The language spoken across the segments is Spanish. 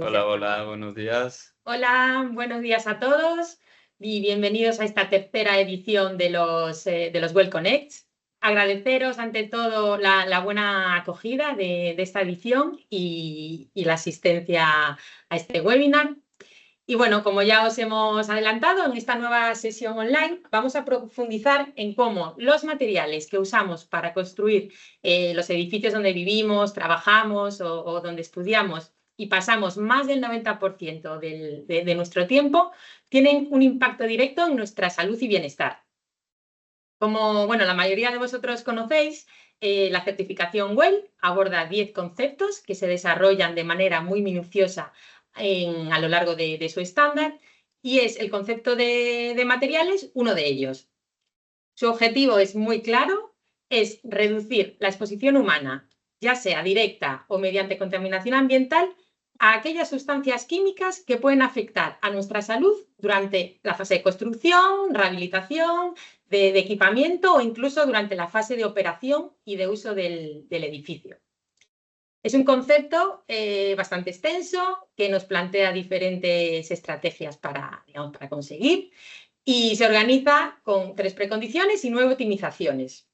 Hola, hola, buenos días. Hola, buenos días a todos y bienvenidos a esta tercera edición de los Well Connects. Agradeceros ante todo la buena acogida de esta edición y la asistencia a este webinar. Y bueno, como ya os hemos adelantado, en esta nueva sesión online vamos a profundizar en cómo los materiales que usamos para construir los edificios donde vivimos, trabajamos o donde estudiamos y pasamos más del 90% de nuestro tiempo, tienen un impacto directo en nuestra salud y bienestar. Como bueno, la mayoría de vosotros conocéis, la certificación WELL aborda 10 conceptos que se desarrollan de manera muy minuciosa a lo largo de su estándar, y es el concepto de materiales uno de ellos. Su objetivo es muy claro, es reducir la exposición humana, ya sea directa o mediante contaminación ambiental, a aquellas sustancias químicas que pueden afectar a nuestra salud durante la fase de construcción, rehabilitación, de equipamiento o incluso durante la fase de operación y de uso del edificio. Es un concepto bastante extenso que nos plantea diferentes estrategias para conseguir, y se organiza con 3 precondiciones y 9 optimizaciones.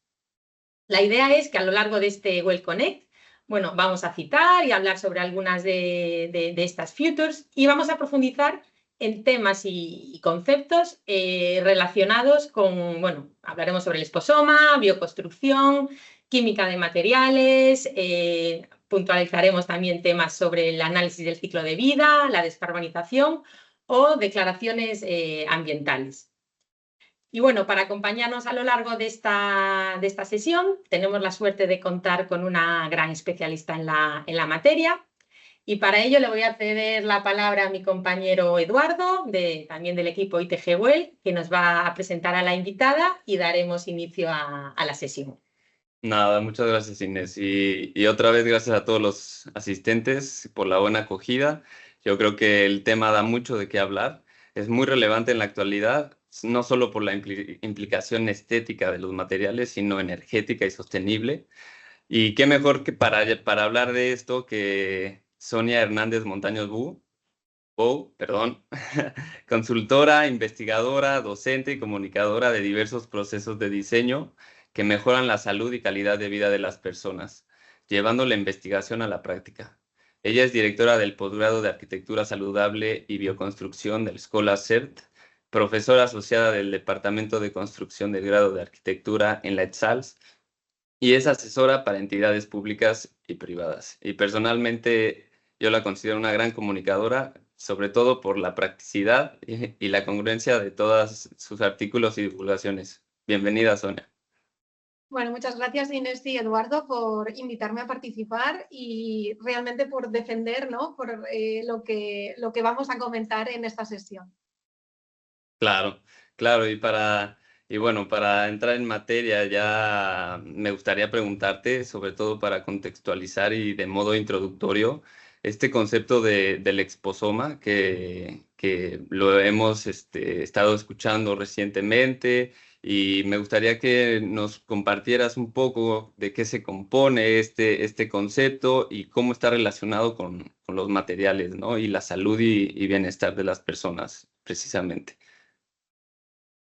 La idea es que a lo largo de este Well Connect, bueno, vamos a citar y hablar sobre algunas de estas futures y vamos a profundizar en temas y conceptos relacionados con, bueno, hablaremos sobre el esposoma, bioconstrucción, química de materiales, puntualizaremos también temas sobre el análisis del ciclo de vida, la descarbonización o declaraciones ambientales. Y bueno, para acompañarnos a lo largo de esta sesión, tenemos la suerte de contar con una gran especialista en la materia. Y para ello le voy a ceder la palabra a mi compañero Eduardo, también del equipo ITG Well, que nos va a presentar a la invitada y daremos inicio a la sesión. Nada, muchas gracias Inés. Y otra vez gracias a todos los asistentes por la buena acogida. Yo creo que el tema da mucho de qué hablar. Es muy relevante en la actualidad, no solo por la implicación estética de los materiales, sino energética y sostenible. Y qué mejor que para hablar de esto que Sonia Hernández Montaños perdón, consultora, investigadora, docente y comunicadora de diversos procesos de diseño que mejoran la salud y calidad de vida de las personas, llevando la investigación a la práctica. Ella es directora del posgrado de Arquitectura Saludable y Bioconstrucción del Escola CERT, profesora asociada del Departamento de Construcción del Grado de Arquitectura en la ETSALS y es asesora para entidades públicas y privadas. Y personalmente yo la considero una gran comunicadora, sobre todo por la practicidad y la congruencia de todos sus artículos y divulgaciones. Bienvenida, Sonia. Bueno, muchas gracias Inés y Eduardo por invitarme a participar y realmente por defender, ¿no? por lo que vamos a comentar en esta sesión. Claro, claro, y bueno, para entrar en materia ya me gustaría preguntarte, sobre todo para contextualizar y de modo introductorio, este concepto del exposoma que lo hemos estado escuchando recientemente, y me gustaría que nos compartieras un poco de qué se compone este concepto y cómo está relacionado con los materiales, ¿no? Y la salud y bienestar de las personas, precisamente.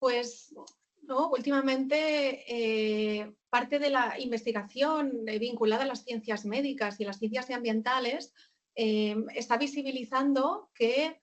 Pues no, últimamente parte de la investigación vinculada a las ciencias médicas y las ciencias ambientales está visibilizando que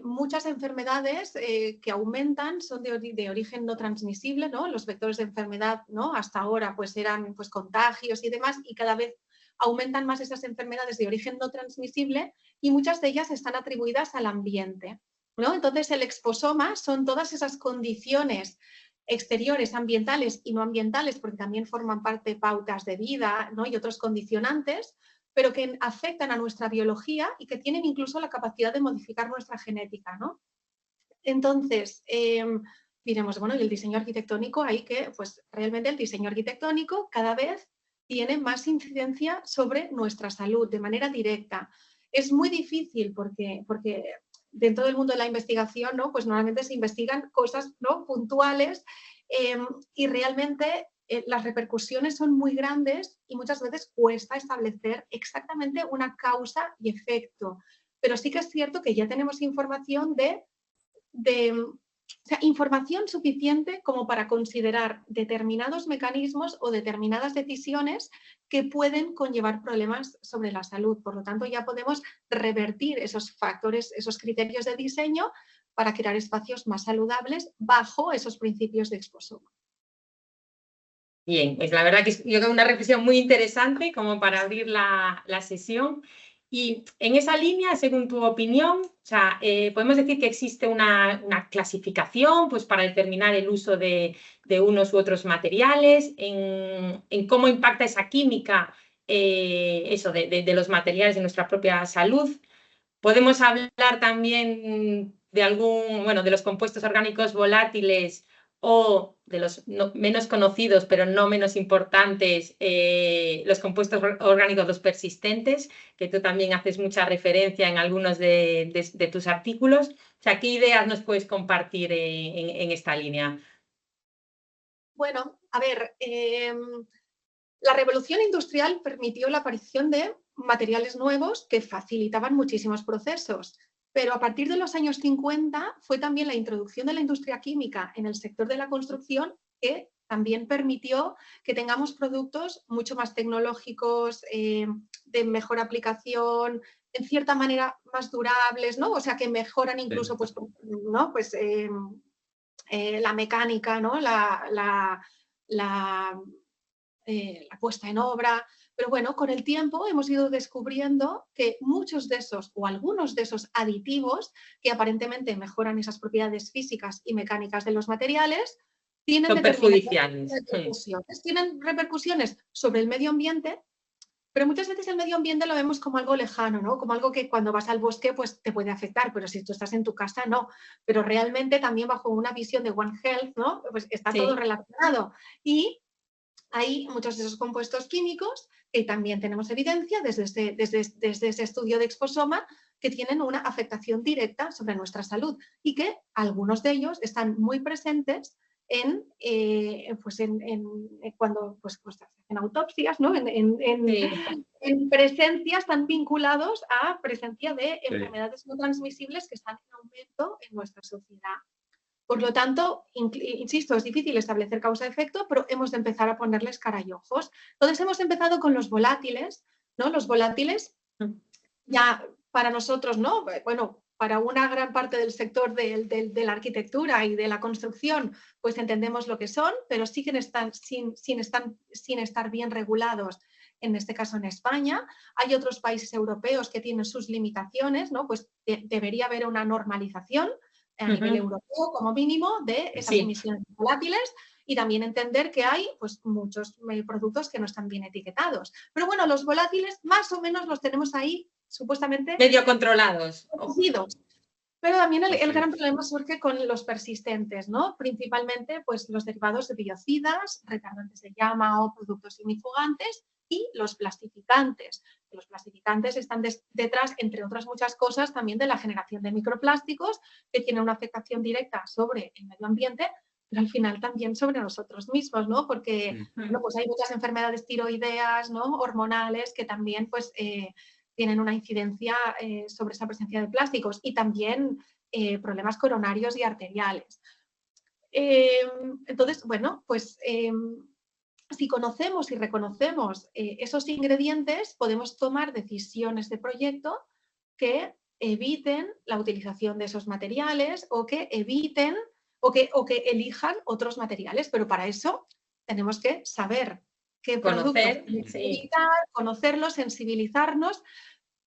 muchas enfermedades que aumentan son de origen no transmisible, ¿no? Los vectores de enfermedad, ¿no? Hasta ahora pues eran pues, contagios y demás, y cada vez aumentan más esas enfermedades de origen no transmisible, y muchas de ellas están atribuidas al ambiente, ¿no? Entonces, el exposoma son todas esas condiciones exteriores, ambientales y no ambientales, porque también forman parte de pautas de vida, ¿no? Y otros condicionantes, pero que afectan a nuestra biología y que tienen incluso la capacidad de modificar nuestra genética, ¿no? Entonces, diremos, bueno, y el diseño arquitectónico, hay que, pues realmente el diseño arquitectónico cada vez tiene más incidencia sobre nuestra salud de manera directa. Es muy difícil porque dentro del mundo de la investigación, ¿no? Pues normalmente se investigan cosas, ¿no? puntuales y realmente las repercusiones son muy grandes y muchas veces cuesta establecer exactamente una causa y efecto. pero sí que es cierto que ya tenemos información o sea, información suficiente como para considerar determinados mecanismos o determinadas decisiones que pueden conllevar problemas sobre la salud. Por lo tanto, ya podemos revertir esos factores, esos criterios de diseño para crear espacios más saludables bajo esos principios de Exposoma. Bien, pues la verdad que yo creo que es una reflexión muy interesante como para abrir la sesión. Y en esa línea, según tu opinión, o sea, podemos decir que existe una clasificación pues, para determinar el uso de unos u otros materiales, en cómo impacta esa química, eso, de los materiales en nuestra propia salud. Podemos hablar también de los compuestos orgánicos volátiles o de los menos conocidos, pero no menos importantes, los compuestos orgánicos, los persistentes, que tú también haces mucha referencia en algunos de tus artículos. O sea, ¿qué ideas nos puedes compartir en esta línea? Bueno, a ver, la revolución industrial permitió la aparición de materiales nuevos que facilitaban muchísimos procesos. Pero a partir de los años 50 fue también la introducción de la industria química en el sector de la construcción que también permitió que tengamos productos mucho más tecnológicos, de mejor aplicación, en cierta manera más durables, ¿no? O sea, que mejoran incluso pues, ¿no? Pues, la mecánica, ¿no? La puesta en obra. Pero bueno, con el tiempo hemos ido descubriendo que muchos de esos o algunos de esos aditivos que aparentemente mejoran esas propiedades físicas y mecánicas de los materiales tienen repercusiones. Tienen repercusiones sobre el medio ambiente, pero muchas veces el medio ambiente lo vemos como algo lejano, ¿no? Como algo que cuando vas al bosque pues te puede afectar, pero si tú estás en tu casa no. Pero realmente también bajo una visión de One Health, ¿no? Pues está todo relacionado. Y hay muchos de esos compuestos químicos que también tenemos evidencia desde ese estudio de Exposoma que tienen una afectación directa sobre nuestra salud y que algunos de ellos están muy presentes cuando se hacen autopsias, ¿no? En presencias están vinculados a presencia de enfermedades no transmisibles que están en aumento en nuestra sociedad. Por lo tanto, insisto, es difícil establecer causa-efecto, pero hemos de empezar a ponerles cara y ojos. Entonces hemos empezado con los volátiles, ¿no? Los volátiles ya para nosotros, ¿no? Bueno, para una gran parte del sector de la arquitectura y de la construcción, pues entendemos lo que son, pero siguen sin estar bien regulados, en este caso en España. Hay otros países europeos que tienen sus limitaciones, ¿no? Pues debería haber una normalización a nivel europeo como mínimo de esas emisiones volátiles y también entender que hay pues, muchos productos que no están bien etiquetados. Pero bueno, los volátiles más o menos los tenemos ahí supuestamente medio controlados. Pero también el gran problema surge con los persistentes, ¿no? Principalmente pues, los derivados de biocidas, retardantes de llama o productos ignifugantes y los plastificantes. Los plastificantes están detrás, entre otras muchas cosas, también de la generación de microplásticos que tienen una afectación directa sobre el medio ambiente, pero al final también sobre nosotros mismos, ¿no? Porque bueno, pues hay muchas enfermedades tiroideas, ¿no? Hormonales que también pues, tienen una incidencia sobre esa presencia de plásticos y también problemas coronarios y arteriales. Entonces, bueno, pues si conocemos y reconocemos esos ingredientes, podemos tomar decisiones de proyecto que eviten la utilización de esos materiales o que eviten o que elijan otros materiales, pero para eso tenemos que saber qué productos necesitar, conocerlos, sensibilizarnos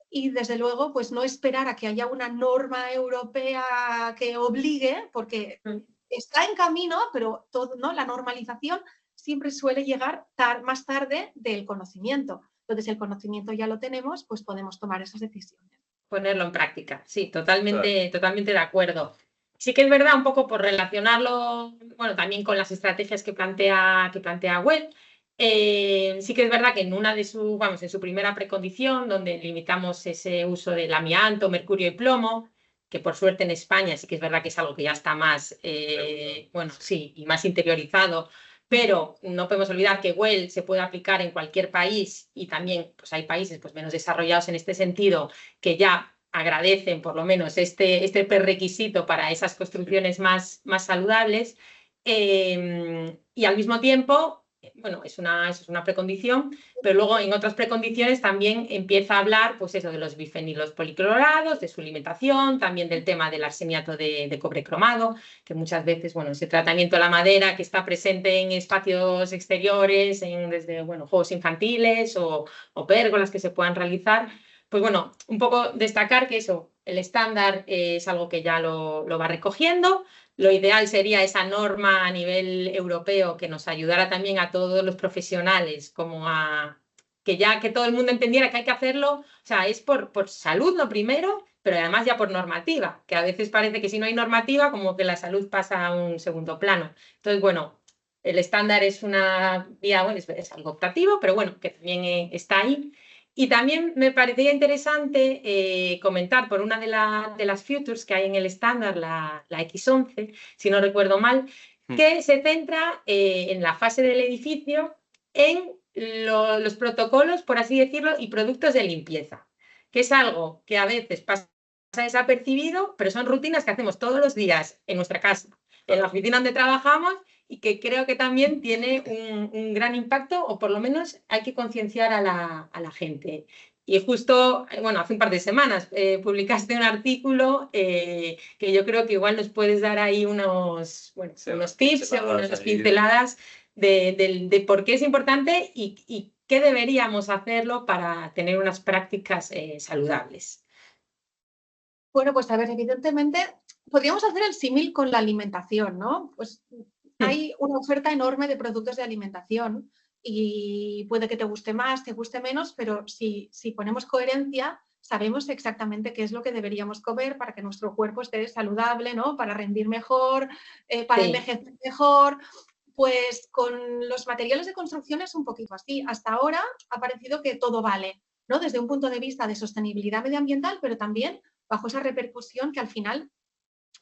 y desde luego pues no esperar a que haya una norma europea que obligue, porque está en camino, pero todo, ¿no? La normalización siempre suele llegar más tarde del conocimiento. Entonces, el conocimiento ya lo tenemos, pues podemos tomar esas decisiones. Ponerlo en práctica, sí, totalmente de acuerdo. Sí que es verdad, un poco por relacionarlo, bueno, también con las estrategias que plantea Well, sí que es verdad que en su primera precondición, donde limitamos ese uso del amianto, mercurio y plomo, que por suerte en España sí que es verdad que es algo que ya está más, y más interiorizado, pero no podemos olvidar que Well se puede aplicar en cualquier país y también pues, hay países pues, menos desarrollados en este sentido que ya agradecen por lo menos este prerequisito para esas construcciones más saludables, y al mismo tiempo, bueno, eso es una precondición, pero luego en otras precondiciones también empieza a hablar, pues eso, de los bifenilos policlorados, de su alimentación, también del tema del arseniato de cobre cromado, que muchas veces, bueno, ese tratamiento de la madera que está presente en espacios exteriores, desde, bueno, juegos infantiles o pérgolas que se puedan realizar. Pues bueno, un poco destacar que eso, el estándar es algo que ya lo va recogiendo. Lo ideal sería esa norma a nivel europeo que nos ayudara también a todos los profesionales, como a que todo el mundo entendiera que hay que hacerlo. O sea, es por salud lo primero, pero además ya por normativa, que a veces parece que si no hay normativa, como que la salud pasa a un segundo plano. Entonces, bueno, el estándar es una vía, bueno, es algo optativo, pero bueno, que también está ahí. Y también me parecía interesante comentar por una de las futures que hay en el estándar, la X11, si no recuerdo mal, que se centra en la fase del edificio en los protocolos, por así decirlo, y productos de limpieza, que es algo que a veces pasa desapercibido, pero son rutinas que hacemos todos los días en nuestra casa, en la oficina donde trabajamos, y que creo que también tiene un gran impacto, o por lo menos hay que concienciar a la gente. Y justo, bueno, hace un par de semanas publicaste un artículo que yo creo que igual nos puedes dar ahí unos tips, unas pinceladas de por qué es importante y qué deberíamos hacerlo para tener unas prácticas saludables. Bueno, pues a ver, evidentemente podríamos hacer el símil con la alimentación, ¿no? Pues hay una oferta enorme de productos de alimentación y puede que te guste más, te guste menos, pero si ponemos coherencia, sabemos exactamente qué es lo que deberíamos comer para que nuestro cuerpo esté saludable, ¿no? Para rendir mejor, para envejecer mejor. Pues con los materiales de construcción es un poquito así. Hasta ahora ha parecido que todo vale, ¿no? Desde un punto de vista de sostenibilidad medioambiental, pero también bajo esa repercusión que al final,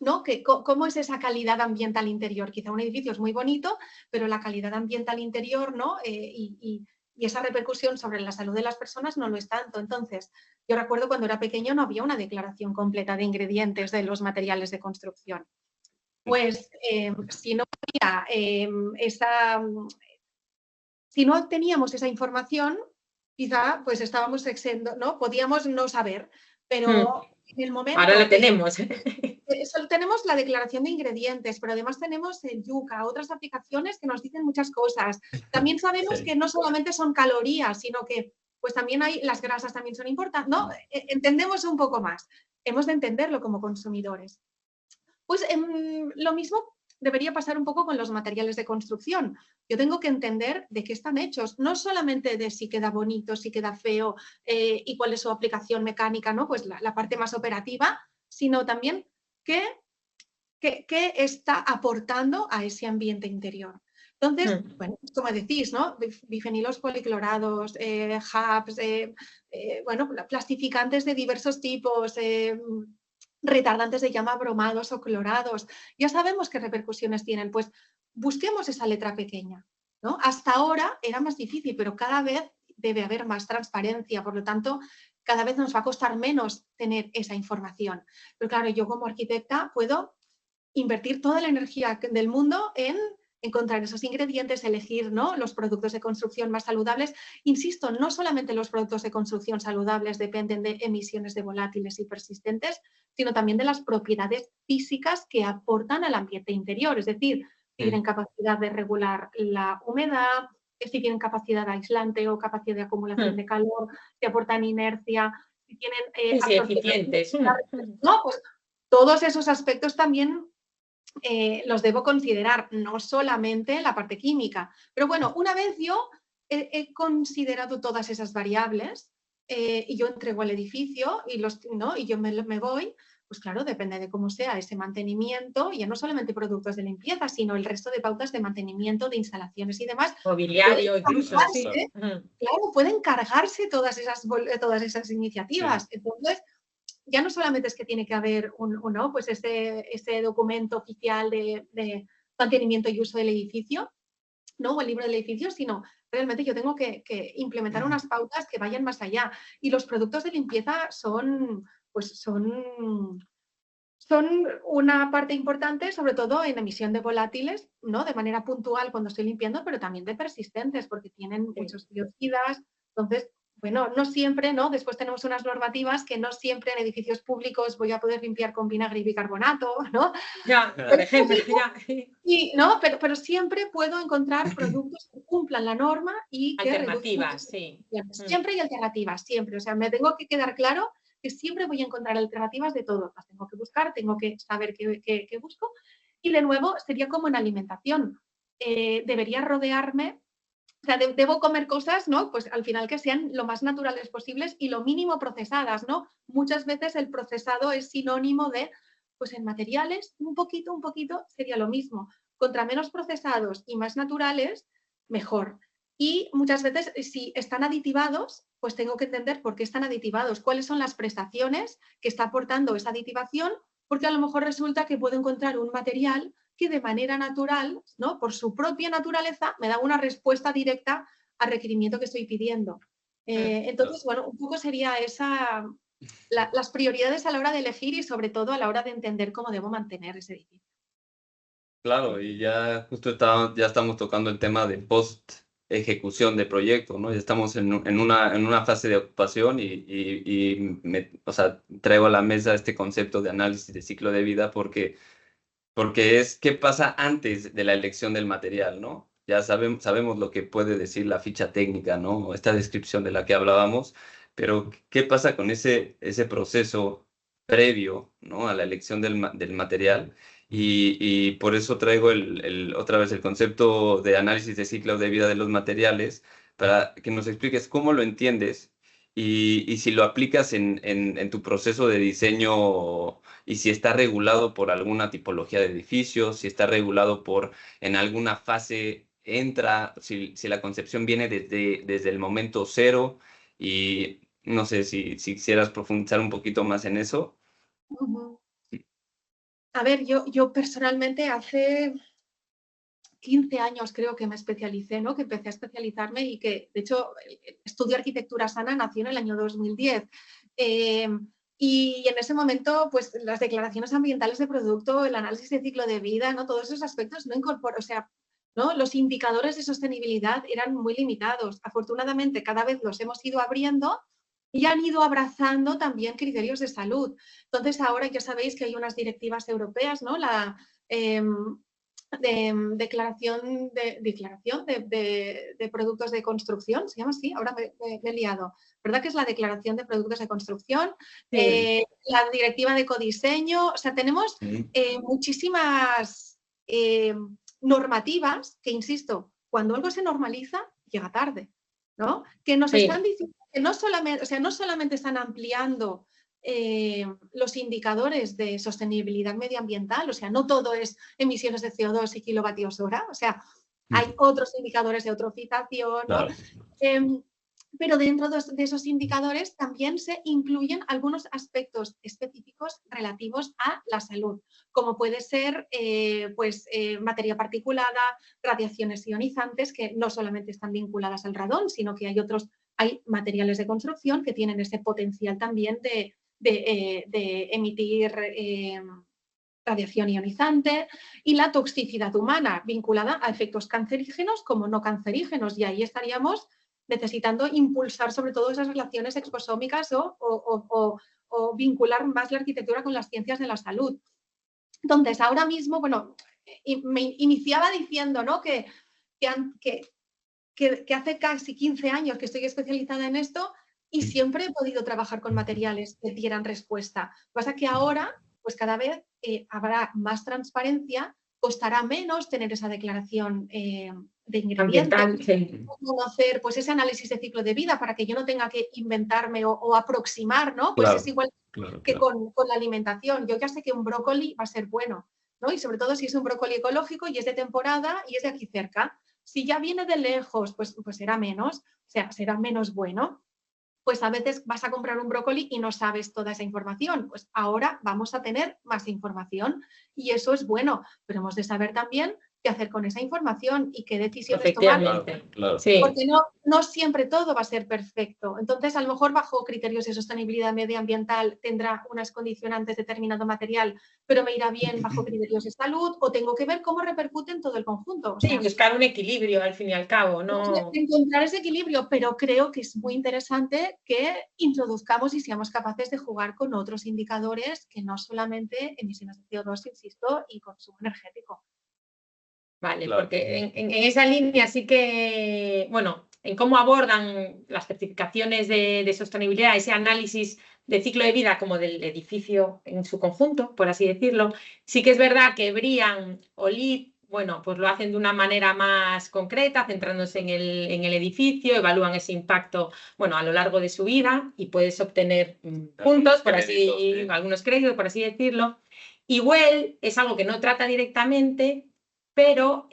¿no? ¿Cómo es esa calidad ambiental interior? Quizá un edificio es muy bonito, pero la calidad ambiental interior, ¿no? Y esa repercusión sobre la salud de las personas no lo es tanto. Entonces, yo recuerdo cuando era pequeño no había una declaración completa de ingredientes de los materiales de construcción. Pues si no había si no teníamos esa información, quizá pues estábamos exentos, ¿no? Podíamos no saber, pero en el momento... Ahora lo tenemos. Solo tenemos la declaración de ingredientes, pero además tenemos el yuca, otras aplicaciones que nos dicen muchas cosas. También sabemos que no solamente son calorías, sino que pues también hay, las grasas también son importantes, ¿no? Entendemos un poco más. Hemos de entenderlo como consumidores. Pues lo mismo debería pasar un poco con los materiales de construcción. Yo tengo que entender de qué están hechos, no solamente de si queda bonito, si queda feo y cuál es su aplicación mecánica, ¿no? Pues la parte más operativa, sino también qué está aportando a ese ambiente interior. Entonces, bueno, como decís, ¿no? Bifenilos policlorados, hubs, bueno, plastificantes de diversos tipos, retardantes de llama bromados o clorados. Ya sabemos qué repercusiones tienen, pues busquemos esa letra pequeña, ¿no? Hasta ahora era más difícil, pero cada vez debe haber más transparencia, por lo tanto, cada vez nos va a costar menos tener esa información. Pero claro, yo como arquitecta puedo invertir toda la energía del mundo en encontrar esos ingredientes, elegir, ¿no? Los productos de construcción más saludables. Insisto, no solamente los productos de construcción saludables dependen de emisiones de volátiles y persistentes, sino también de las propiedades físicas que aportan al ambiente interior, es decir, si tienen capacidad de regular la humedad, si tienen capacidad aislante o capacidad de acumulación de calor, si aportan inercia, si tienen eficientes. No, pues todos esos aspectos también los debo considerar, no solamente la parte química. Pero bueno, una vez yo he considerado todas esas variables y yo entrego el edificio y, ¿no? Y yo me voy, pues claro, depende de cómo sea ese mantenimiento, ya no solamente productos de limpieza, sino el resto de pautas de mantenimiento, de instalaciones y demás. Mobiliario incluso, sí. Claro, pueden cargarse todas esas iniciativas. Entonces, ya no solamente es que tiene que haber pues ese documento oficial de mantenimiento y uso del edificio, ¿no? O el libro del edificio, sino realmente yo tengo que implementar unas pautas que vayan más allá. Y los productos de limpieza son pues son una parte importante, sobre todo en emisión de volátiles, ¿no? De manera puntual cuando estoy limpiando, pero también de persistentes, porque tienen muchos biocidas. Entonces, bueno, no siempre, ¿no? Después tenemos unas normativas que no siempre en edificios públicos voy a poder limpiar con vinagre y bicarbonato, ¿no? Ya, por ejemplo, ya. Y, ¿no? Pero siempre puedo encontrar productos que cumplan la norma y que reduzcan Alternativas, sí. siempre hay alternativas, siempre. O sea, me tengo que quedar claro que siempre voy a encontrar alternativas de todo. Las tengo que buscar, tengo que saber qué busco. Y de nuevo, sería como en alimentación. Debería rodearme, o sea, debo comer cosas, ¿no? Pues al final que sean lo más naturales posibles y lo mínimo procesadas, ¿no? Muchas veces el procesado es sinónimo de, pues en materiales, un poquito sería lo mismo. Contra menos procesados y más naturales, mejor. Y muchas veces, si están aditivados, pues tengo que entender por qué están aditivados, cuáles son las prestaciones que está aportando esa aditivación, porque a lo mejor resulta que puedo encontrar un material que de manera natural, ¿no? Por su propia naturaleza, me da una respuesta directa al requerimiento que estoy pidiendo. Entonces, bueno, un poco sería las prioridades a la hora de elegir y sobre todo a la hora de entender cómo debo mantener ese edificio. Claro, y ya justo ya estamos tocando el tema de post ejecución de proyecto, ¿no? Ya estamos en una fase de ocupación o sea, traigo a la mesa este concepto de análisis de ciclo de vida porque es qué pasa antes de la elección del material, ¿no? Ya sabemos lo que puede decir la ficha técnica, ¿no? O esta descripción de la que hablábamos, pero ¿qué pasa con ese proceso previo, ¿no? A la elección del material? Y por eso traigo otra vez el concepto de análisis de ciclo de vida de los materiales, para que nos expliques cómo lo entiendes y si lo aplicas en tu proceso de diseño y si está regulado por alguna tipología de edificios, si está regulado en alguna fase si la concepción viene desde el momento cero y no sé si quisieras profundizar un poquito más en eso. A ver, yo personalmente hace 15 años creo que me especialicé, ¿no? Que empecé a especializarme y que, de hecho, estudio arquitectura sana nació en el año 2010. Y en ese momento, pues las declaraciones ambientales de producto, el análisis de ciclo de vida, ¿no? Todos esos aspectos no incorporan, o sea, ¿no? Los indicadores de sostenibilidad eran muy limitados. Afortunadamente, cada vez los hemos ido abriendo y han ido abrazando también criterios de salud. Entonces, ahora ya sabéis que hay unas directivas europeas, ¿no? La declaración de productos de construcción, se llama así, ahora me he liado, ¿verdad? Que es la declaración de productos de construcción, la directiva de ecodiseño, o sea, tenemos muchísimas normativas que, insisto, cuando algo se normaliza, llega tarde, ¿no? Que nos están diciendo que no solamente están ampliando los indicadores de sostenibilidad medioambiental, o sea, no todo es emisiones de CO2 y kilovatios hora, o sea, hay otros indicadores de eutrofización, ¿no? Claro. Pero dentro de esos indicadores también se incluyen algunos aspectos específicos relativos a la salud, como puede ser materia particulada, radiaciones ionizantes, que no solamente están vinculadas al radón, sino que hay materiales de construcción que tienen ese potencial también de emitir radiación ionizante, y la toxicidad humana vinculada a efectos cancerígenos como no cancerígenos, y ahí estaríamos necesitando impulsar sobre todo esas relaciones exposómicas o vincular más la arquitectura con las ciencias de la salud. Entonces, ahora mismo, bueno, me iniciaba diciendo, ¿no? que hace casi 15 años que estoy especializada en esto y siempre he podido trabajar con materiales que dieran respuesta. Lo que pasa es que ahora, pues cada vez habrá más transparencia, costará menos tener esa declaración de ingredientes, conocer pues ese análisis de ciclo de vida para que yo no tenga que inventarme o aproximar, ¿no? Pues es igual que con la alimentación. Yo ya sé que un brócoli va a ser bueno, ¿no? Y sobre todo si es un brócoli ecológico y es de temporada y es de aquí cerca. Si ya viene de lejos, pues será menos, o sea, será menos bueno. Pues a veces vas a comprar un brócoli y no sabes toda esa información. Pues ahora vamos a tener más información y eso es bueno, pero hemos de saber también qué hacer con esa información y qué decisiones tomar. Efectivamente. Claro. Sí. Porque no siempre todo va a ser perfecto. Entonces, a lo mejor bajo criterios de sostenibilidad medioambiental tendrá unas condicionantes de determinado material, pero me irá bien bajo criterios de salud, o tengo que ver cómo repercute en todo el conjunto. O sea, Sí, buscar un equilibrio al fin y al cabo, ¿no? encontrar ese equilibrio, pero creo que es muy interesante que introduzcamos y seamos capaces de jugar con otros indicadores que no solamente emisiones de CO2, insisto, y consumo energético. Vale, Claro. porque en esa línea sí que, bueno, en cómo abordan las certificaciones de sostenibilidad, ese análisis de ciclo de vida como del edificio en su conjunto, por así decirlo, sí que es verdad que BREEAM o LEED, bueno, pues lo hacen de una manera más concreta, centrándose en el edificio, evalúan ese impacto, bueno, a lo largo de su vida y puedes obtener puntos, por así, Créditos, sí. algunos créditos, por así decirlo. Y WELL es algo que no trata directamente, pero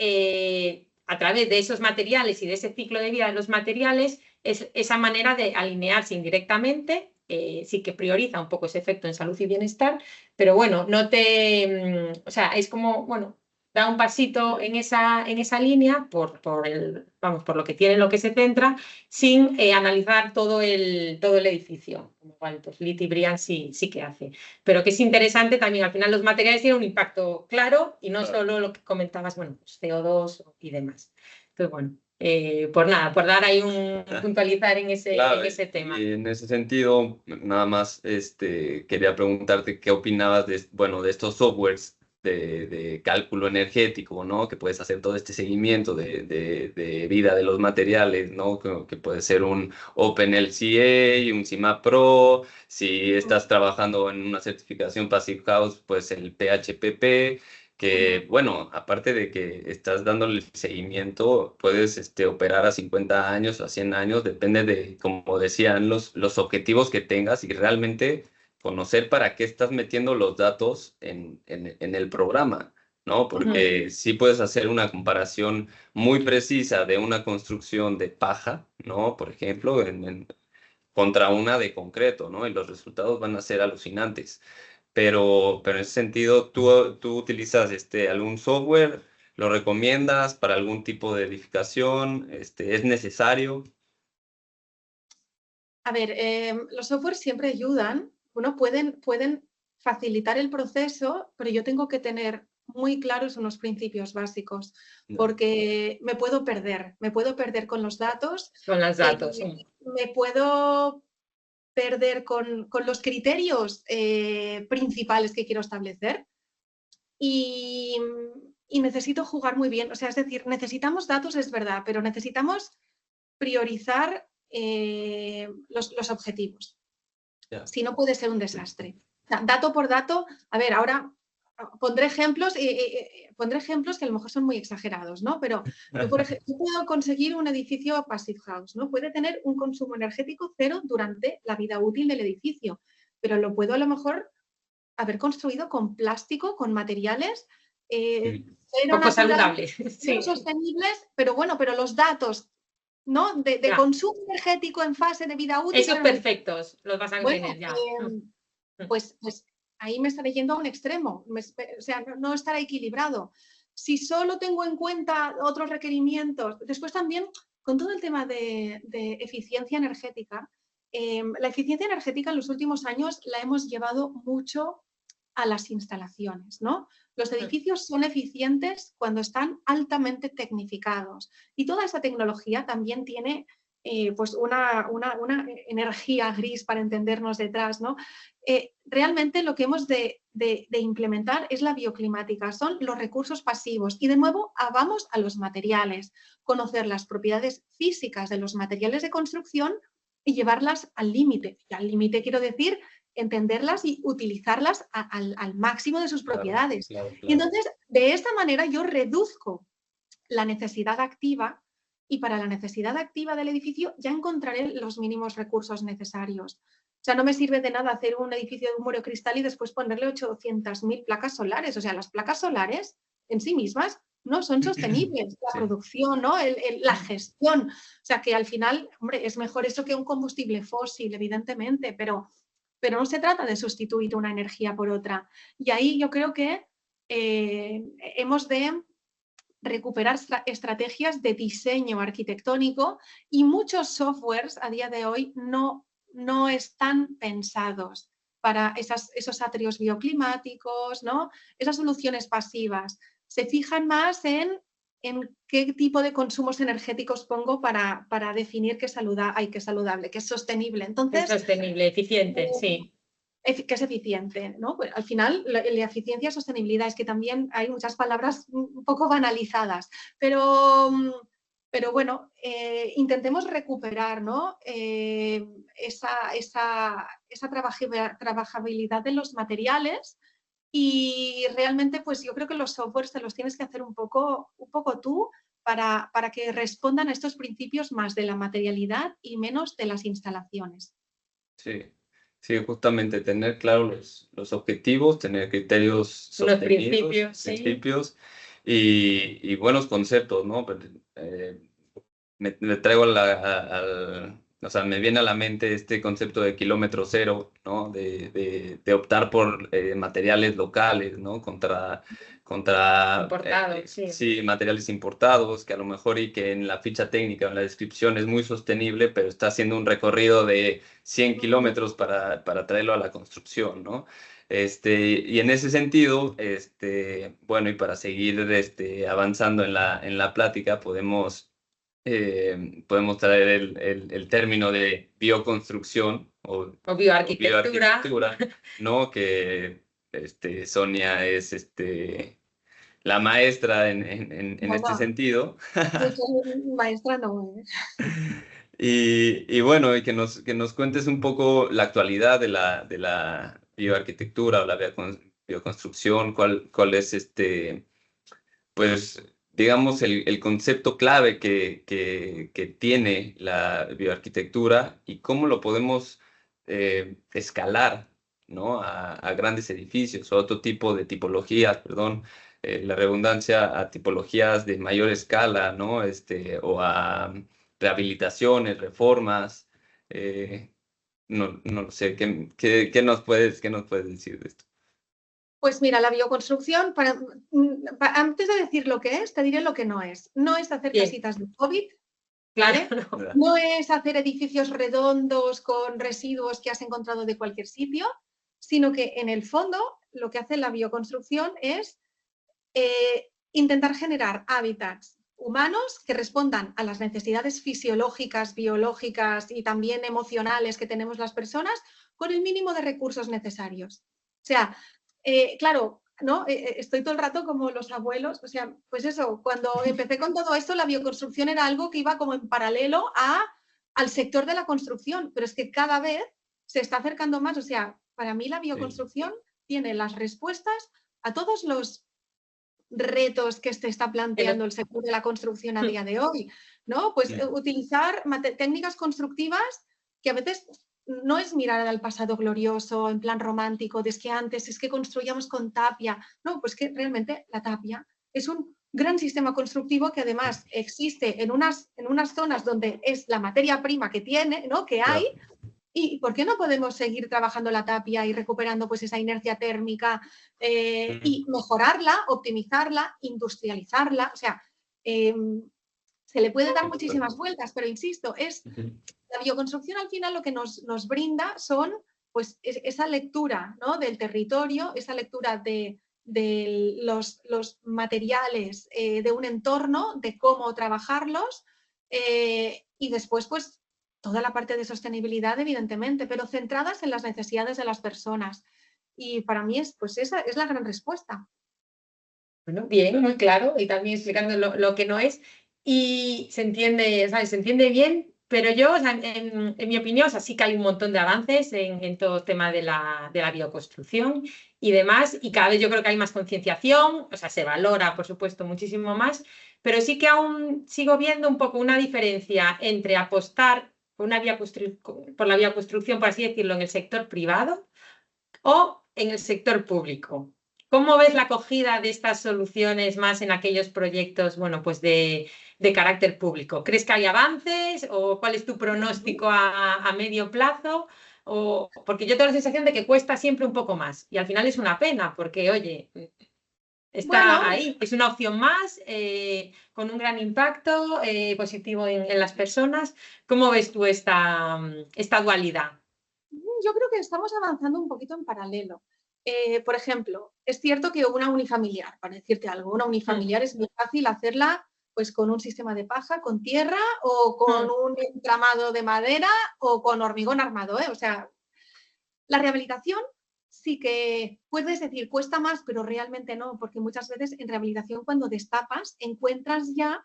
a través de esos materiales y de ese ciclo de vida de los materiales, es esa manera de alinearse indirectamente, sí que prioriza un poco ese efecto en salud y bienestar, pero bueno, o sea, es como, bueno, da un pasito en esa línea por lo que tiene, en lo que se centra, sin analizar todo el edificio, como igual pues LEED y BREEAM sí que hace. Pero que es interesante también, al final los materiales tienen un impacto claro y no Claro. solo lo que comentabas, bueno, pues CO2 y demás. Entonces, bueno, por nada, por dar ahí puntualizar en Claro, ese tema. y en ese sentido, nada más quería preguntarte qué opinabas de estos softwares de cálculo energético, ¿no? Que puedes hacer todo este seguimiento de vida de los materiales, ¿no? Que puede ser un OpenLCA, un CIMA Pro, si estás trabajando en una certificación Passive House, pues el PHPP. Que, bueno, aparte de que estás dándole seguimiento, puedes operar a 50 años o a 100 años, depende de, como decían, los objetivos que tengas y realmente conocer para qué estás metiendo los datos en el programa, ¿no? Porque sí puedes hacer una comparación muy precisa de una construcción de paja, ¿no? Por ejemplo, contra una de concreto, ¿no? Y los resultados van a ser alucinantes. Pero en ese sentido, tú utilizas algún software, lo recomiendas para algún tipo de edificación, es necesario. A ver, los softwares siempre ayudan, pueden facilitar el proceso, pero yo tengo que tener muy claros unos principios básicos, porque me puedo perder con los datos. Con los datos. Me puedo perder con los criterios principales que quiero establecer y necesito jugar muy bien. O sea, es decir, necesitamos datos, es verdad, pero necesitamos priorizar los objetivos. Ya. Si no, puede ser un desastre. O sea, dato por dato, a ver, ahora pondré ejemplos que a lo mejor son muy exagerados, ¿no? Pero yo, por ejemplo, puedo conseguir un edificio Passive House, ¿no? Puede tener un consumo energético cero durante la vida útil del edificio, pero lo puedo a lo mejor haber construido con plástico, con materiales poco saludables, sí. sostenibles, pero bueno, pero los datos, ¿no? De consumo energético en fase de vida útil. Esos perfectos los vas a tener ya. Pues ahí me estaré yendo a un extremo, o sea, no estará equilibrado. Si solo tengo en cuenta otros requerimientos, después también con todo el tema de eficiencia energética, la eficiencia energética en los últimos años la hemos llevado mucho a las instalaciones, ¿no? Los edificios son eficientes cuando están altamente tecnificados y toda esa tecnología también tiene pues una energía gris para entendernos detrás, ¿no? Realmente lo que hemos de implementar es la bioclimática, son los recursos pasivos y de nuevo vamos a los materiales, conocer las propiedades físicas de los materiales de construcción y llevarlas al límite. Y al límite quiero decir entenderlas y utilizarlas al máximo de sus propiedades. Claro. Y entonces, de esta manera yo reduzco la necesidad activa y para la necesidad activa del edificio ya encontraré los mínimos recursos necesarios. O sea, no me sirve de nada hacer un edificio de un muro cristal y después ponerle 800.000 placas solares. O sea, las placas solares en sí mismas no son sostenibles. La producción, ¿no? La gestión. O sea, que al final, hombre, es mejor eso que un combustible fósil, evidentemente, pero no se trata de sustituir una energía por otra. Y ahí yo creo que hemos de recuperar estrategias de diseño arquitectónico y muchos softwares a día de hoy no están pensados para esos atrios bioclimáticos, ¿no? Esas soluciones pasivas. Se fijan más en qué tipo de consumos energéticos pongo para definir qué es saludable, qué es sostenible. Entonces, es sostenible, eficiente, sí. Que es eficiente, ¿no? Pues al final, la eficiencia y sostenibilidad, es que también hay muchas palabras un poco banalizadas, pero bueno, intentemos recuperar, ¿no? Esa trabajabilidad de los materiales, y realmente pues yo creo que los softwares te los tienes que hacer un poco tú para que respondan a estos principios más de la materialidad y menos de las instalaciones. Sí. Sí, justamente tener claros los objetivos, tener criterios sostenidos, principios y buenos conceptos, ¿no? Me traigo o sea, me viene a la mente este concepto de kilómetro cero, ¿no? De optar por materiales locales, ¿no? Contra importados, sí, materiales importados, que a lo mejor y que en la ficha técnica o en la descripción es muy sostenible, pero está haciendo un recorrido de 100 kilómetros para traerlo a la construcción, ¿no? Y en ese sentido, bueno, y para seguir avanzando en la plática, podemos traer el término de bioconstrucción o bioarquitectura, ¿no? Que Sonia es la maestra en este sentido. Maestra no. Y bueno, y que nos cuentes un poco la actualidad de la bioarquitectura o la bioconstrucción, cuál es pues digamos, el concepto clave que tiene la bioarquitectura y cómo lo podemos escalar, ¿no? A grandes edificios o otro tipo de tipologías, perdón, la redundancia, a tipologías de mayor escala, ¿no? O a rehabilitaciones, reformas. No lo sé, ¿qué nos puedes decir de esto? Pues mira, la bioconstrucción, antes de decir lo que es, te diré lo que no es. No es hacer casitas de COVID, ¿vale? Claro. No es hacer edificios redondos con residuos que has encontrado de cualquier sitio, sino que en el fondo lo que hace la bioconstrucción es intentar generar hábitats humanos que respondan a las necesidades fisiológicas, biológicas y también emocionales que tenemos las personas con el mínimo de recursos necesarios. O sea, claro, ¿no? Estoy todo el rato como los abuelos, o sea, pues eso, cuando empecé con todo esto, la bioconstrucción era algo que iba como en paralelo al sector de la construcción, pero es que cada vez se está acercando más, o sea, para mí la bioconstrucción tiene las respuestas a todos los retos que se está planteando el sector de la construcción a día de hoy, ¿no? Pues utilizar técnicas constructivas que a veces no es mirar al pasado glorioso, en plan romántico, de es que antes es que construíamos con tapia. No, pues que realmente la tapia es un gran sistema constructivo que además existe en unas zonas donde es la materia prima que tiene, ¿no? Que hay. ¿Y por qué no podemos seguir trabajando la tapia y recuperando pues esa inercia térmica y mejorarla, optimizarla, industrializarla? O sea, se le puede dar muchísimas vueltas, pero insisto, la bioconstrucción al final lo que nos brinda son pues esa lectura, ¿no? Del territorio, esa lectura de los materiales de un entorno, de cómo trabajarlos y después pues toda la parte de sostenibilidad, evidentemente, pero centradas en las necesidades de las personas. Y para mí pues esa es la gran respuesta. Bueno, bien, muy claro, y también explicando lo que no es. Y se entiende, ¿sabes? Se entiende bien, pero yo, o sea, en mi opinión, o sea, sí que hay un montón de avances en todo el tema de la bioconstrucción y demás, y cada vez yo creo que hay más concienciación, o sea, se valora, por supuesto, muchísimo más, pero sí que aún sigo viendo un poco una diferencia entre apostar por la bioconstrucción, por así decirlo, en el sector privado o en el sector público. ¿Cómo ves la acogida de estas soluciones más en aquellos proyectos, bueno, pues de carácter público? ¿Crees que hay avances o cuál es tu pronóstico a medio plazo? Porque yo tengo la sensación de que cuesta siempre un poco más y al final es una pena porque, oye, Está Bueno, ahí, es una opción más, con un gran impacto positivo en las personas. ¿Cómo ves tú esta dualidad? yo creo que estamos avanzando un poquito en paralelo. Por ejemplo, es cierto que una unifamiliar, para decirte algo, una unifamiliar es muy fácil hacerla pues con un sistema de paja, con tierra o con un entramado de madera o con hormigón armado, ¿eh? O sea, la rehabilitación sí que puedes decir cuesta más, pero realmente no, porque muchas veces en rehabilitación cuando destapas encuentras ya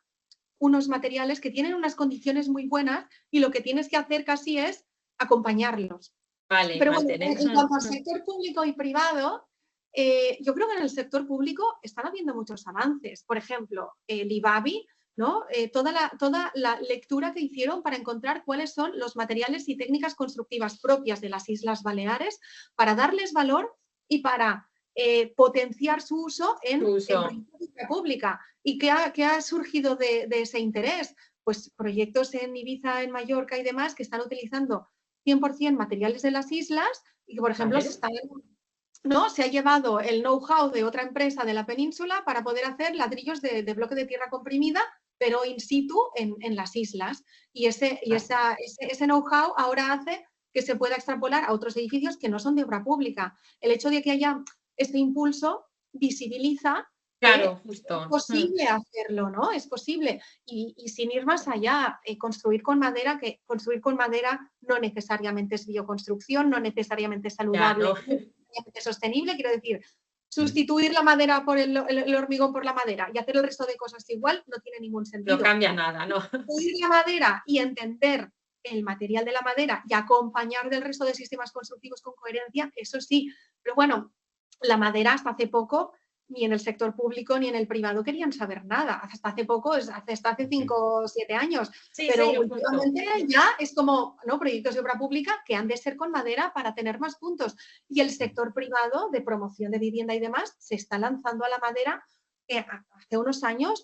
unos materiales que tienen unas condiciones muy buenas y lo que tienes que hacer casi es acompañarlos. Vale, Pero bueno, mantener. en cuanto al sector público y privado, yo creo que en el sector público están habiendo muchos avances. Por ejemplo, el IBABI, ¿no? Toda la lectura que hicieron para encontrar cuáles son los materiales y técnicas constructivas propias de las Islas Baleares para darles valor y para potenciar su uso en política pública. ¿Y qué ha surgido de ese interés? Pues proyectos en Ibiza, en Mallorca y demás que están utilizando 100% materiales de las islas y que, por ejemplo, ¿no? Se ha llevado el know-how de otra empresa de la península para poder hacer ladrillos de bloque de tierra comprimida, pero in situ en las islas. Y ese know-how ahora hace que se pueda extrapolar a otros edificios que no son de obra pública. El hecho de que haya este impulso visibiliza Claro, justo. es posible hacerlo, ¿no? Es posible. Y sin ir más allá, construir con madera no necesariamente es bioconstrucción, no necesariamente es saludable, no necesariamente sostenible. Quiero decir, sustituir la madera por el hormigón por la madera y hacer el resto de cosas igual no tiene ningún sentido. No cambia nada, ¿no? Sustituir la madera y entender el material de la madera y acompañar del resto de sistemas constructivos con coherencia, eso sí. Pero bueno, la madera hasta hace poco ni en el sector público ni en el privado querían saber nada. Hasta hace poco, hasta hace 5 o 7 años. Sí, pero sí, últimamente ya es como, ¿no? Proyectos de obra pública que han de ser con madera para tener más puntos. Y el sector privado de promoción de vivienda y demás se está lanzando a la madera. Hace unos años,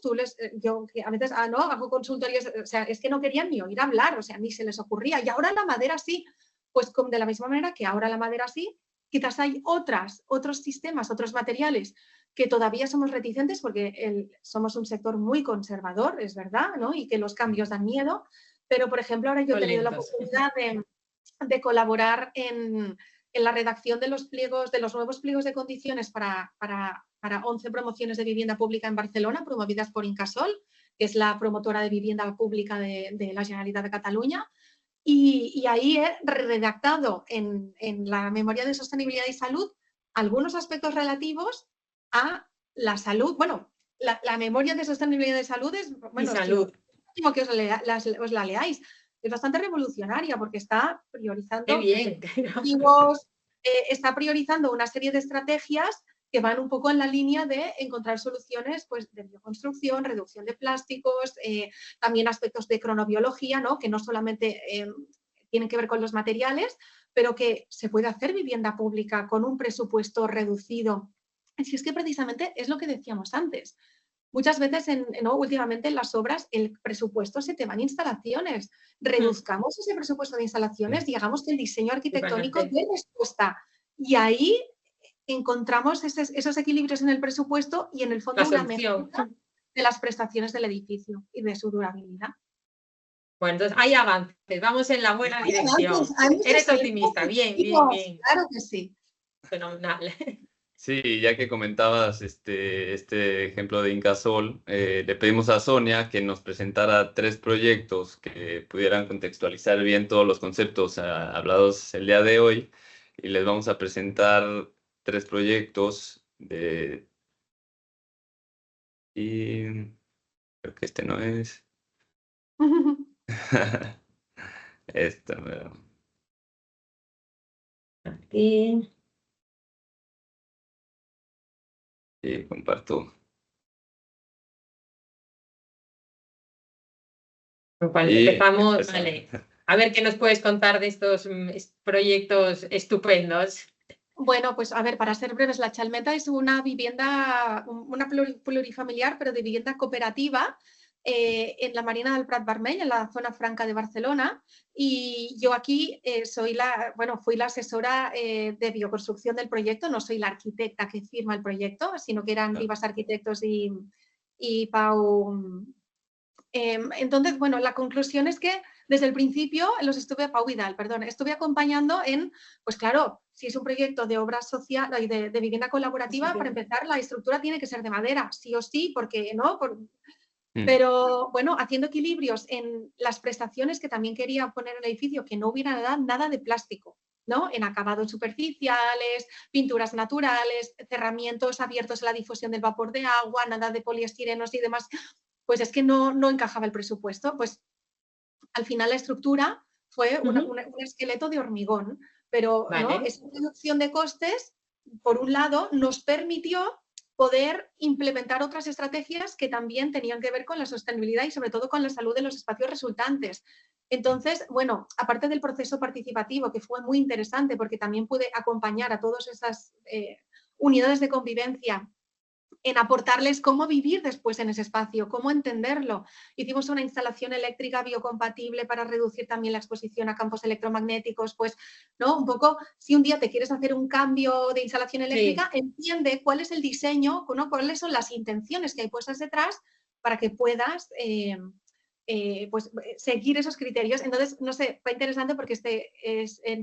yo a veces ¿no? hago consultorios, o sea, es que no querían ni oír hablar, o sea, ni se les ocurría. Y ahora la madera sí. Pues de la misma manera que ahora la madera sí, quizás hay otros sistemas, otros materiales que todavía somos reticentes porque somos un sector muy conservador, es verdad, ¿no? Y que los cambios dan miedo, pero por ejemplo ahora yo he tenido la oportunidad de colaborar en la redacción de los nuevos pliegos de condiciones para 11 promociones de vivienda pública en Barcelona, promovidas por Incasol, que es la promotora de vivienda pública de la Generalitat de Cataluña. Y ahí he redactado en la memoria de sostenibilidad y salud algunos aspectos relativos a la salud. Bueno, la memoria de sostenibilidad de salud es, bueno, salud. Que os la leáis. Es bastante revolucionaria porque está priorizando está priorizando una serie de estrategias que van un poco en la línea de encontrar soluciones pues, de bioconstrucción, reducción de plásticos, también aspectos de cronobiología, ¿no? Que no solamente tienen que ver con los materiales, pero que se puede hacer vivienda pública con un presupuesto reducido. Si es que precisamente es lo que decíamos antes. Muchas veces, últimamente en las obras, el presupuesto se te va en instalaciones. Reduzcamos ese presupuesto de instalaciones y hagamos que el diseño arquitectónico dé respuesta. Y ahí encontramos esos equilibrios en el presupuesto y en el fondo una mejora de las prestaciones del edificio y de su durabilidad. Bueno, entonces hay avances, vamos en la buena dirección. Eres optimista, bien. Claro que sí. Fenomenal. Sí, ya que comentabas este ejemplo de Incasol, le pedimos a Sonia que nos presentara 3 proyectos que pudieran contextualizar bien todos los conceptos hablados el día de hoy, y les vamos a presentar 3 proyectos y creo que este no es. Esto, Aquí. Y comparto. Empezamos, vale. A ver qué nos puedes contar de estos proyectos estupendos. Bueno, pues a ver, para ser breves, la Chalmeta es una vivienda, una plurifamiliar, pero de vivienda cooperativa, en la Marina del Prat Vermell, en la zona franca de Barcelona, y yo aquí fui la asesora de bioconstrucción del proyecto, no soy la arquitecta que firma el proyecto, sino que eran Vivas Arquitectos y Pau. Entonces, bueno, la conclusión es que desde el principio Pau Vidal, perdón, estuve acompañando en, pues claro, si es un proyecto de obra social y de vivienda colaborativa, para empezar, la estructura tiene que ser de madera, sí o sí, porque no, pero bueno, haciendo equilibrios en las prestaciones que también quería poner en el edificio, que no hubiera nada de plástico, ¿no? En acabados superficiales, pinturas naturales, cerramientos abiertos a la difusión del vapor de agua, nada de poliestirenos y demás, pues es que no encajaba el presupuesto. Pues al final la estructura fue un esqueleto de hormigón, pero vale. ¿no? Esa reducción de costes, por un lado, nos permitió poder implementar otras estrategias que también tenían que ver con la sostenibilidad y sobre todo con la salud de los espacios resultantes. Entonces, bueno, aparte del proceso participativo, que fue muy interesante porque también pude acompañar a todas esas unidades de convivencia en aportarles cómo vivir después en ese espacio, cómo entenderlo. Hicimos una instalación eléctrica biocompatible para reducir también la exposición a campos electromagnéticos, pues, ¿no? Un poco, si un día te quieres hacer un cambio de instalación eléctrica, entiende cuál es el diseño, ¿no? Cuáles son las intenciones que hay puestas detrás para que puedas seguir esos criterios. Entonces, no sé, fue interesante porque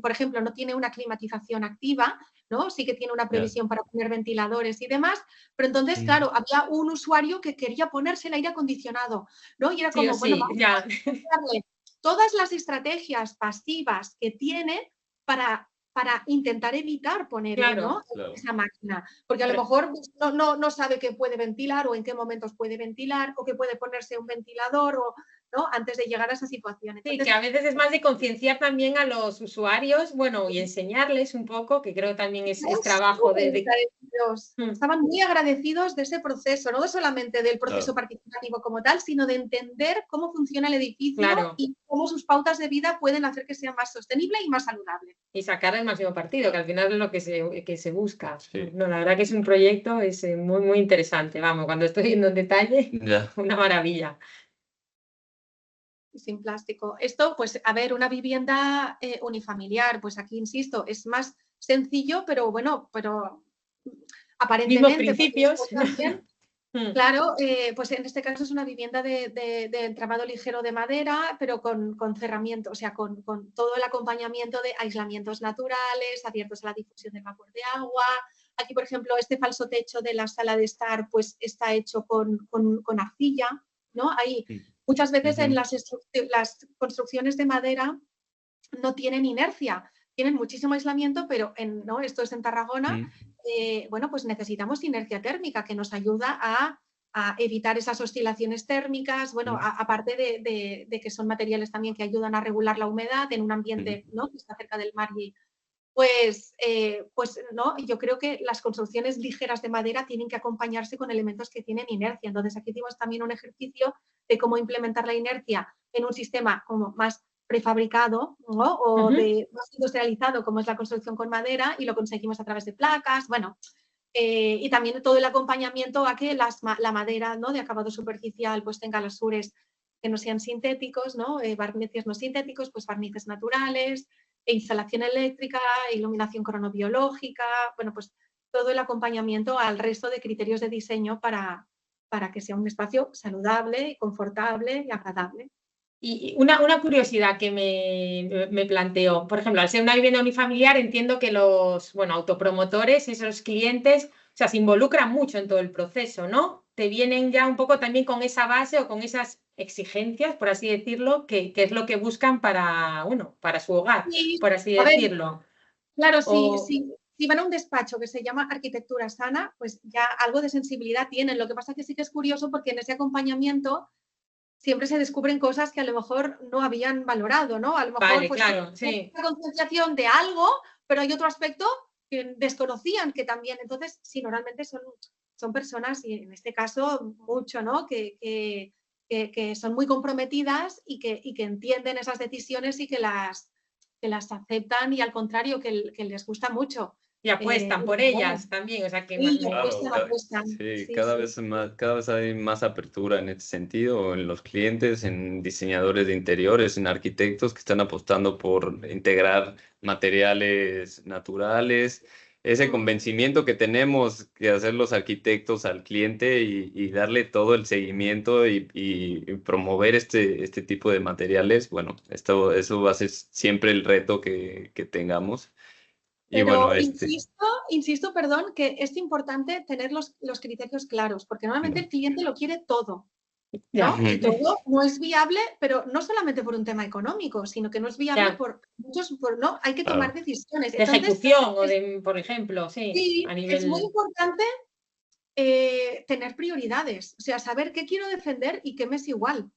por ejemplo, no tiene una climatización activa, ¿no? Sí que tiene una previsión para poner ventiladores y demás, pero entonces, claro, había un usuario que quería ponerse el aire acondicionado, ¿no? Y era como, bueno, vamos a darle todas las estrategias pasivas que tiene para intentar evitar ponerle esa máquina, porque a lo mejor no sabe que puede ventilar o en qué momentos puede ventilar o que puede ponerse un ventilador o, ¿no? Antes de llegar a esa situación. Entonces, sí, que a veces es más de concienciar también a los usuarios, bueno, y enseñarles un poco, que creo también es trabajo Estaban muy agradecidos de ese proceso, no solamente del proceso participativo como tal, sino de entender cómo funciona el edificio y cómo sus pautas de vida pueden hacer que sea más sostenible y más saludable. Y sacar el máximo partido, que al final es lo que se busca. Sí. No, la verdad que es un proyecto muy, muy interesante. Vamos, cuando estoy viendo en detalle, una maravilla. Sin plástico. Esto, pues, a ver, una vivienda unifamiliar, pues aquí insisto, es más sencillo, pero bueno, aparentemente. Mismos principios. También, claro, pues en este caso es una vivienda de entramado ligero de madera, pero con cerramiento, o sea, con todo el acompañamiento de aislamientos naturales, abiertos a la difusión del vapor de agua. Aquí, por ejemplo, este falso techo de la sala de estar, pues está hecho con arcilla, ¿no? Ahí, muchas veces en las construcciones de madera no tienen inercia, tienen muchísimo aislamiento, pero ¿no? Esto es en Tarragona, bueno, pues necesitamos inercia térmica que nos ayuda a evitar esas oscilaciones térmicas, bueno, aparte de que son materiales también que ayudan a regular la humedad en un ambiente, ¿no? Que está cerca del mar y pues no, yo creo que las construcciones ligeras de madera tienen que acompañarse con elementos que tienen inercia. Entonces aquí hicimos también un ejercicio de cómo implementar la inercia en un sistema como más prefabricado, ¿no? O más industrializado como es la construcción con madera y lo conseguimos a través de placas, bueno, y también todo el acompañamiento a que la madera, ¿no? De acabado superficial pues tenga los sures que no sean sintéticos, ¿no? Barnices no sintéticos, pues barnices naturales, instalación eléctrica, iluminación cronobiológica, bueno, pues todo el acompañamiento al resto de criterios de diseño para que sea un espacio saludable, confortable y agradable. Y una curiosidad que me planteo, por ejemplo, al ser una vivienda unifamiliar, entiendo que los autopromotores, esos clientes, o sea, se involucran mucho en todo el proceso, ¿no? Te vienen ya un poco también con esa base o con esas exigencias, por así decirlo, que es lo que buscan para su hogar, por así decirlo. Claro, si van a un despacho que se llama Arquitectura Sana, pues ya algo de sensibilidad tienen. Lo que pasa es que sí que es curioso porque en ese acompañamiento siempre se descubren cosas que a lo mejor no habían valorado, ¿no? A lo mejor pues una concienciación de algo, pero hay otro aspecto que desconocían que también. Entonces, sí, normalmente son personas, y en este caso mucho, ¿no? Que son muy comprometidas y que entienden esas decisiones y que las aceptan y al contrario, que les gusta mucho. Y apuestan por ellas también, o sea que Sí, Claro, apuestan. sí, Sí, cada sí. cada vez hay más apertura en este sentido, en los clientes, en diseñadores de interiores, en arquitectos que están apostando por integrar materiales naturales. Ese convencimiento que tenemos que hacer los arquitectos al cliente y darle todo el seguimiento y promover este tipo de materiales, bueno, eso va a ser siempre el reto que tengamos. Y bueno, Pero insisto, perdón, que es importante tener los criterios claros, porque normalmente el cliente lo quiere todo, ¿no? Y todo no es viable, pero no solamente por un tema económico, sino que no es viable por muchos, no, hay que tomar claro. decisiones. De Entonces, ejecución o de, por ejemplo, sí, sí, a es muy nivel... importante tener prioridades, o sea, saber qué quiero defender y qué me es igual.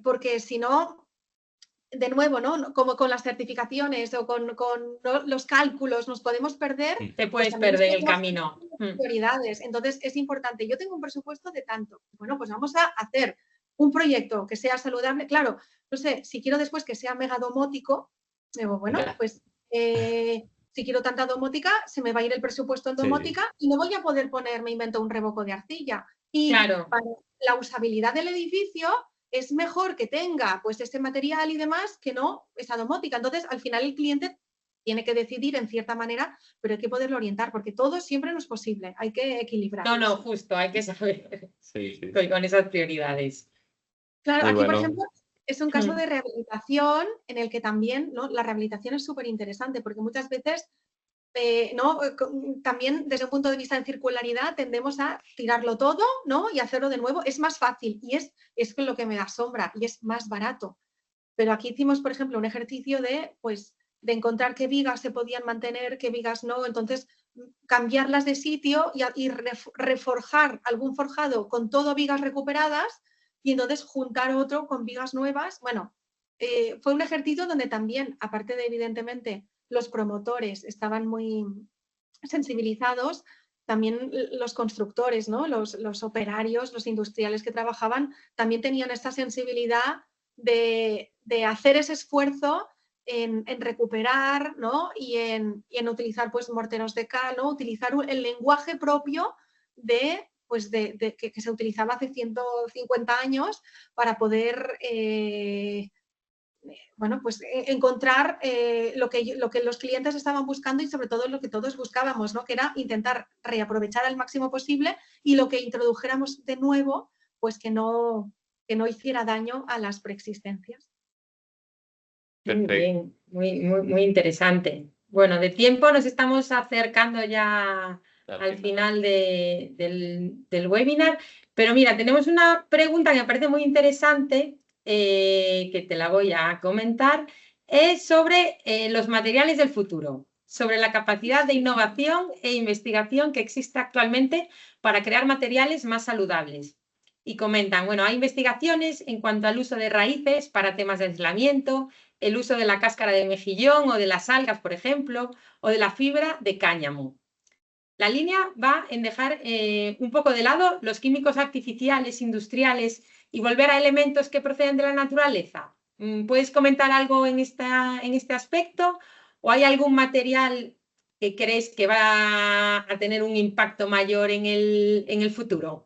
Porque si no, de nuevo, ¿no? Como con las certificaciones o con ¿no? los cálculos nos podemos perder, Te pues puedes también perder el tenemos camino. prioridades. Entonces es importante. Yo tengo un presupuesto de tanto. Bueno, pues vamos a hacer un proyecto que sea saludable. Claro, no sé, si quiero después que sea mega domótico, digo, bueno, pues si quiero tanta domótica, se me va a ir el presupuesto en domótica y no voy a poder poner, me invento un revoco de arcilla. Y claro. para la usabilidad del edificio es mejor que tenga pues ese material y demás que no esa domótica. Entonces, al final el cliente tiene que decidir en cierta manera, pero hay que poderlo orientar, porque todo siempre no es posible, hay que equilibrar. No, justo, hay que saber Sí. con esas prioridades. Claro, Y aquí, por bueno, ejemplo, es un caso de rehabilitación en el que también, ¿no? La rehabilitación es súper interesante, porque muchas veces ¿no? También desde un punto de vista de circularidad tendemos a tirarlo todo, ¿no? Y hacerlo de nuevo. Es más fácil y es lo que me da sombra y es más barato. Pero aquí hicimos, por ejemplo, un ejercicio pues, de encontrar qué vigas se podían mantener, qué vigas no. Entonces, cambiarlas de sitio y reforjar algún forjado con todo vigas recuperadas y entonces juntar otro con vigas nuevas. Bueno, fue un ejercicio donde también, aparte de evidentemente los promotores estaban muy sensibilizados, también los constructores, ¿no? Los operarios, los industriales que trabajaban, también tenían esta sensibilidad de hacer ese esfuerzo en recuperar, ¿no? y en utilizar pues, morteros de cal, ¿no? Utilizar el lenguaje propio pues que se utilizaba hace 150 años para poder bueno, pues encontrar lo que los clientes estaban buscando y sobre todo lo que todos buscábamos, ¿no? Que era intentar reaprovechar al máximo posible y lo que introdujéramos de nuevo, pues que no hiciera daño a las preexistencias. Muy bien, muy interesante. Bueno, de tiempo nos estamos acercando ya al final del webinar, pero mira, tenemos una pregunta que me parece muy interesante, que te la voy a comentar, es sobre los materiales del futuro, sobre la capacidad de innovación e investigación que existe actualmente para crear materiales más saludables. Y comentan, bueno, hay investigaciones en cuanto al uso de raíces para temas de aislamiento, el uso de la cáscara de mejillón o de las algas, por ejemplo, o de la fibra de cáñamo. La línea va en dejar un poco de lado los químicos artificiales, industriales y volver a elementos que proceden de la naturaleza. ¿Puedes comentar algo en este aspecto? ¿O hay algún material que crees que va a tener un impacto mayor en el futuro?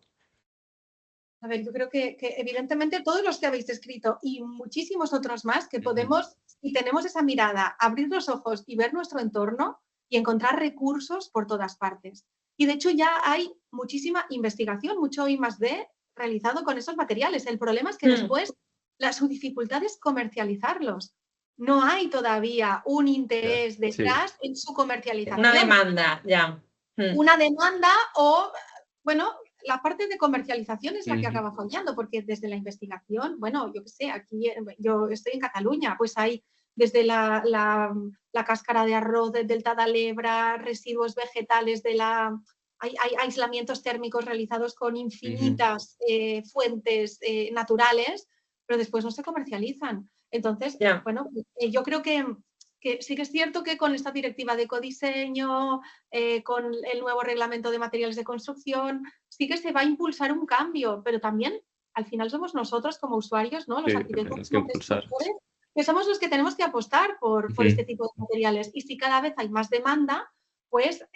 A ver, yo creo que evidentemente todos los que habéis escrito y muchísimos otros más que podemos, si tenemos esa mirada, abrir los ojos y ver nuestro entorno y encontrar recursos por todas partes. Y de hecho ya hay muchísima investigación, mucho I+D realizado con esos materiales. El problema es que después su dificultad es comercializarlos. No hay todavía un interés detrás en su comercialización. Una demanda, ya. Una demanda o, bueno, la parte de comercialización es la que acaba fallando, porque desde la investigación, bueno, yo qué sé, aquí yo estoy en Cataluña, pues hay desde la cáscara de arroz del Tadalebra, residuos vegetales hay aislamientos térmicos realizados con infinitas fuentes naturales, pero después no se comercializan. Entonces, bueno, yo creo que sí que es cierto que con esta directiva de ecodiseño, con el nuevo reglamento de materiales de construcción, sí que se va a impulsar un cambio, pero también al final somos nosotros como usuarios, ¿no? Los arquitectos que somos los que tenemos que apostar por este tipo de materiales. Y si cada vez hay más demanda, pues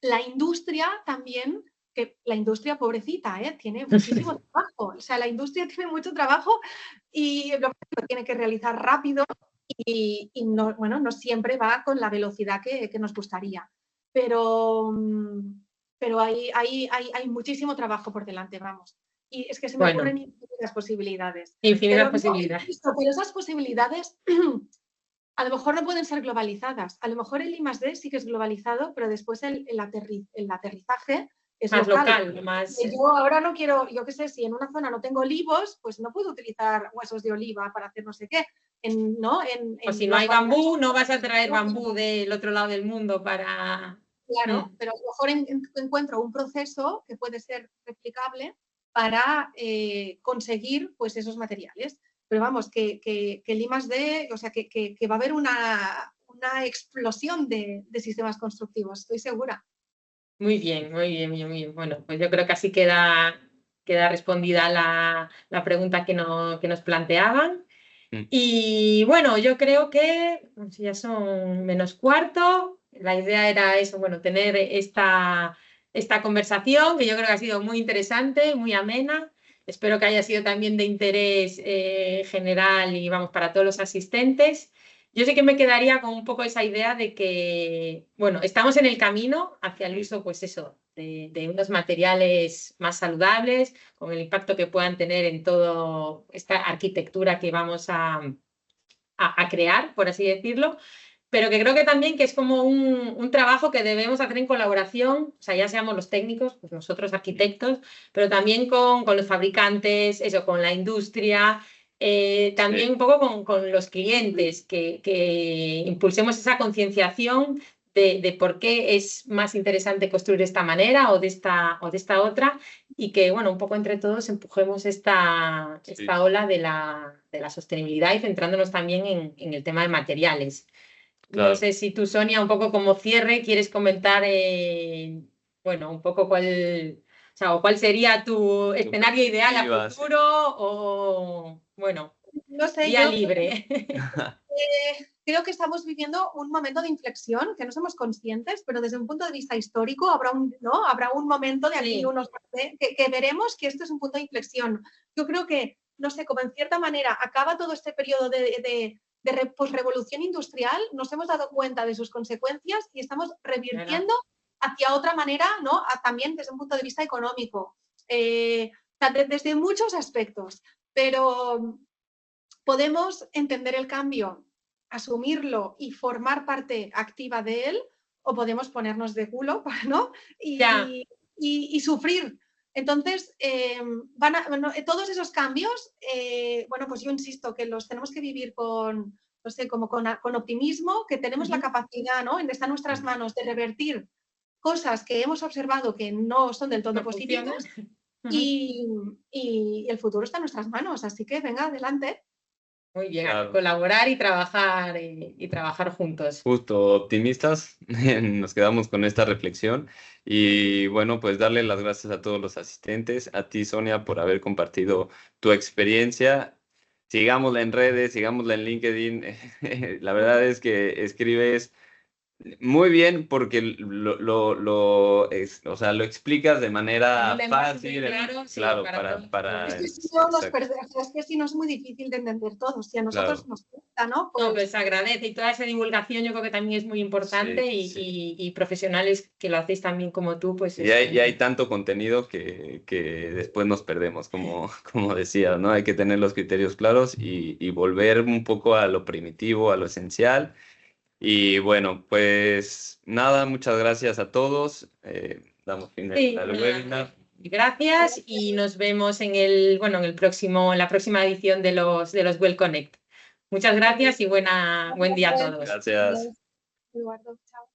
la industria también, que la industria pobrecita, tiene muchísimo trabajo. O sea, la industria tiene mucho trabajo y lo tiene que realizar rápido y no, bueno, no siempre va con la velocidad que nos gustaría. Pero hay muchísimo trabajo por delante, vamos. Y es que se me ocurren infinitas posibilidades. Infinitas posibilidades. Pero esas posibilidades a lo mejor no pueden ser globalizadas. A lo mejor el I+D sí que es globalizado, pero después el aterrizaje es más local. Yo ahora no quiero, yo qué sé, si en una zona no tengo olivos, pues no puedo utilizar huesos de oliva para hacer no sé qué. O si no hay bambú, no vas a traer bambú del otro lado del mundo para... Claro, pero a lo mejor encuentro un proceso que puede ser replicable para conseguir pues, esos materiales. Pero vamos, que el I+D, o sea, que va a haber una explosión de sistemas constructivos, estoy segura. Muy bien, muy bien, muy bien. Bueno, pues yo creo que así queda respondida la pregunta que nos planteaban. Y bueno, yo creo que ya son -4. La idea era eso, bueno, tener esta conversación, que yo creo que ha sido muy interesante, muy amena. Espero que haya sido también de interés general y vamos, para todos los asistentes. Yo sí que me quedaría con un poco esa idea de que, bueno, estamos en el camino hacia el uso, pues eso, de unos materiales más saludables, con el impacto que puedan tener en toda esta arquitectura que vamos a crear, por así decirlo, pero que creo que también que es como un trabajo que debemos hacer en colaboración, o sea, ya seamos los técnicos, pues nosotros arquitectos, pero también con los fabricantes, eso, con la industria, también un poco con los clientes, que impulsemos esa concienciación de por qué es más interesante construir de esta manera o de esta otra, y que, bueno, un poco entre todos empujemos esta ola de la sostenibilidad y centrándonos también en el tema de materiales. Claro. No sé si tú, Sonia, un poco como cierre, quieres comentar, bueno, un poco cuál sería tu escenario ideal a futuro o, bueno, no sé, vía libre. Creo que estamos viviendo un momento de inflexión que no somos conscientes, pero desde un punto de vista histórico habrá un momento de aquí unos que veremos que esto es un punto de inflexión. Yo creo que, no sé, como en cierta manera acaba todo este periodo de posrevolución industrial, nos hemos dado cuenta de sus consecuencias y estamos revirtiendo hacia otra manera, ¿no? También desde un punto de vista económico, desde muchos aspectos, pero podemos entender el cambio, asumirlo y formar parte activa de él, o podemos ponernos de culo, ¿no? Y sufrir. Entonces, todos esos cambios, bueno, pues yo insisto que los tenemos que vivir con, no sé, como con optimismo, que tenemos la capacidad, ¿no? Está en nuestras manos de revertir cosas que hemos observado que no son del todo positivas y el futuro está en nuestras manos, así que venga, adelante. Muy bien, colaborar y trabajar juntos. Justo, optimistas, nos quedamos con esta reflexión y bueno, pues darle las gracias a todos los asistentes, a ti, Sonia, por haber compartido tu experiencia. Sigámosla en redes, sigámosla en LinkedIn. La verdad es que escribes muy bien porque lo explicas de manera fácil, claro, para es que si no es muy difícil de entender todo, si a nosotros nos gusta, ¿no? Pues se agradece, y toda esa divulgación yo creo que también es muy importante y profesionales que lo hacéis también como tú, pues... Y hay tanto contenido que después nos perdemos, como decía, ¿no? Hay que tener los criterios claros y volver un poco a lo primitivo, a lo esencial. Y bueno, pues nada, muchas gracias a todos. Damos fin al webinar. Gracias y nos vemos en la próxima edición de los Well Connect. Muchas gracias y buen día a todos. Gracias. Eduardo, chao.